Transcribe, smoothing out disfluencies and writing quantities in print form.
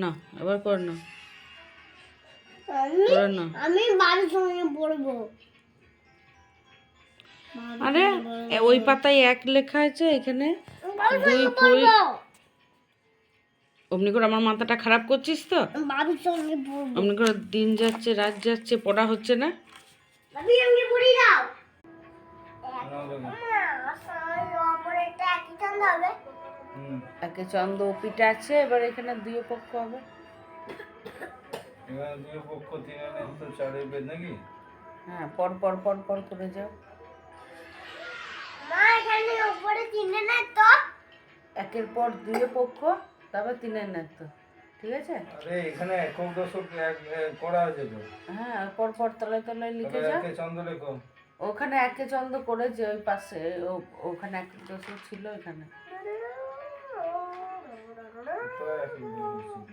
না এবার কর না, আমি করে না। আমি বাড়ির সঙ্গে পড়বো। আরে ওই পাতায় 1 লেখা আছে, এখানে বাড়ির 2 সঙ্গে কই। পড়বো। অমনি করে আমার মাথাটা খারাপ করছিস তো? বাড়ির সঙ্গে পড়বো। অমনি করে দিন যাচ্ছে রাত যাচ্ছে, পড়া হচ্ছে না। বাড়ির সঙ্গে পড়ি দাও। একে চন্দ্র পিঠা আছে, এবার এখানে 2 পক্ষ হবে। এখানে 2 পক্ষ 3 এনে তো 4 বেদ নাকি? হ্যাঁ, পর পর পর পর করে যাও। মা এখানে উপরে 3 না তো? একের পর 2 পক্ষ, তারপর 3 নেত্র, ঠিক আছে? আরে এখানে একক দশক করা আছে তো। হ্যাঁ, পর পর তলায় তলায় লিখে যাও। একে চন্দ্র লেখো। ওখানে একে চন্দ্র করেছে ওই পাশে, ওখানে এক দশক ছিল এখানে। তো একই জিনিস ছিল।